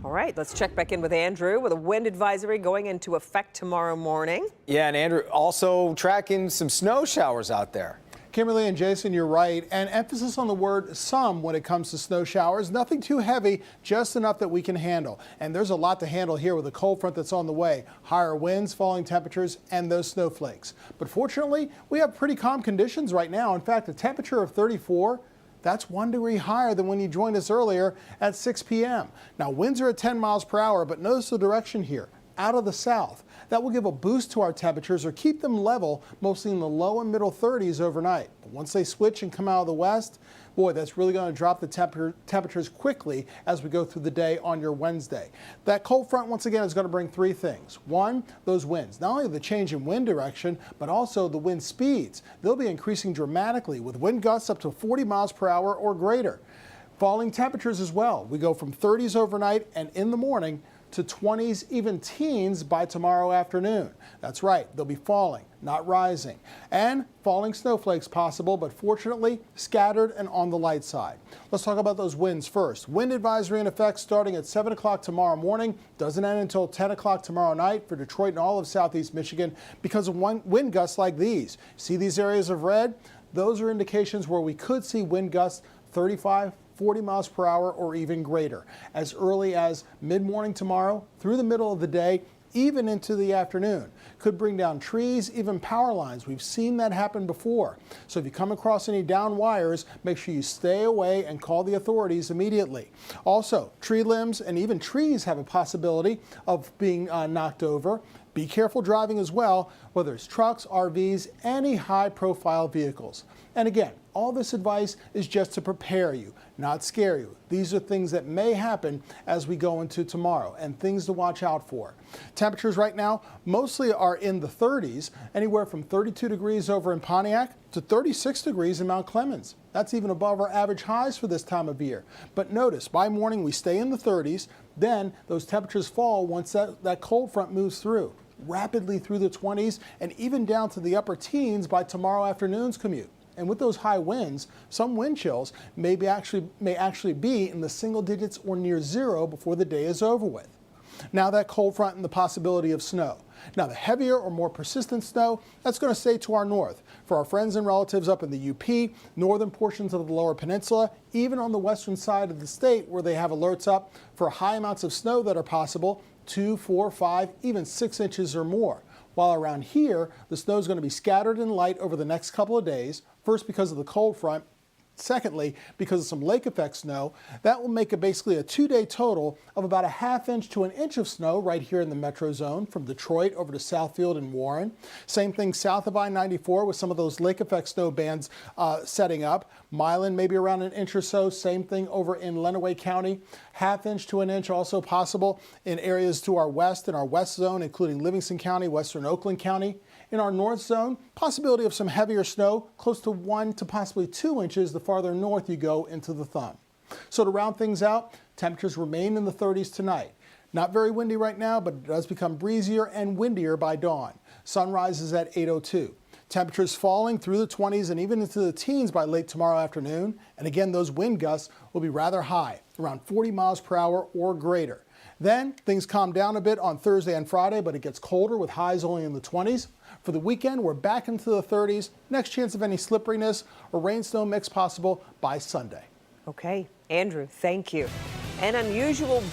All right, let's check back in with Andrew with a wind advisory going into effect tomorrow morning. Yeah, and Andrew, also tracking some snow showers out there. Kimberly and Jason, you're right. And emphasis on the word some when it comes to snow showers. Nothing too heavy, just enough that we can handle. And there's a lot to handle here with the cold front that's on the way. Higher winds, falling temperatures, and those snowflakes. But fortunately, we have pretty calm conditions right now. In fact, a temperature of 34. That's 1 degree higher than when you joined us earlier at 6 p.m. Now, winds are at 10 miles per hour, but notice the direction here. Out of the south. That will give a boost to our temperatures or keep them level, mostly in the low and middle 30s overnight. But once they switch and come out of the west, boy, that's really going to drop the temperatures quickly as we go through the day on your Wednesday. That cold front, once again, is going to bring three things. One, those winds. Not only the change in wind direction, but also the wind speeds. They'll be increasing dramatically with wind gusts up to 40 miles per hour or greater. Falling temperatures as well. We go from 30s overnight and in the morning to 20s, even teens by tomorrow afternoon. That's right, they'll be falling, not rising. And falling snowflakes possible, but fortunately scattered and on the light side. Let's talk about those winds first. Wind advisory in effect starting at 7 o'clock tomorrow morning. Doesn't end until 10 o'clock tomorrow night for Detroit and all of southeast Michigan because of wind gusts like these. See these areas of red? Those are indications where we could see wind gusts 35, 40 miles per hour or even greater as early as mid-morning tomorrow through the middle of the day, even into the afternoon. Could bring down trees, even power lines. We've seen that happen before. So if you come across any down wires, make sure you stay away and call the authorities immediately. Also, tree limbs and even trees have a possibility of being knocked over. Be careful driving as well, whether it's trucks, RVs, any high-profile vehicles. And again, all this advice is just to prepare you, not scare you. These are things that may happen as we go into tomorrow and things to watch out for. Temperatures right now mostly are in the 30s, anywhere from 32 degrees over in Pontiac to 36 degrees in Mount Clemens. That's even above our average highs for this time of year. But notice, by morning we stay in the 30s, then those temperatures fall once that cold front moves through, rapidly through the 20s and even down to the upper teens by tomorrow afternoon's commute. And with those high winds, some wind chills may actually be in the single digits or near zero before the day is over with. Now that cold front and the possibility of snow. Now the heavier or more persistent snow, that's going to stay to our north. For our friends and relatives up in the UP, northern portions of the lower peninsula, even on the western side of the state where they have alerts up for high amounts of snow that are possible, 2, 4, 5, even 6 inches or more. While around here, the snow is going to be scattered and light over the next couple of days, first because of the cold front, secondly because of some lake effect snow. That will make it basically a 2-day total of about a ½ inch to an inch of snow right here in the metro zone from Detroit over to Southfield and Warren. Same thing south of I-94 with some of those lake effect snow bands setting up. Milan maybe around an inch or so. Same thing over in Lenawee County. ½ inch to an inch also possible in areas to our west, in our west zone, including Livingston County, western Oakland County. In our north zone, possibility of some heavier snow, close to 1 to possibly 2 inches the farther north you go into the thumb. So to round things out, temperatures remain in the 30s tonight. Not very windy right now, but it does become breezier and windier by dawn. Sunrise is at 8:02. Temperatures falling through the 20s and even into the teens by late tomorrow afternoon. And again, those wind gusts will be rather high, around 40 miles per hour or greater. Then things calm down a bit on Thursday and Friday, but it gets colder with highs only in the 20s. For the weekend, we're back into the 30s. Next chance of any slipperiness or rain-snow mix possible by Sunday. Okay, Andrew, thank you. An unusual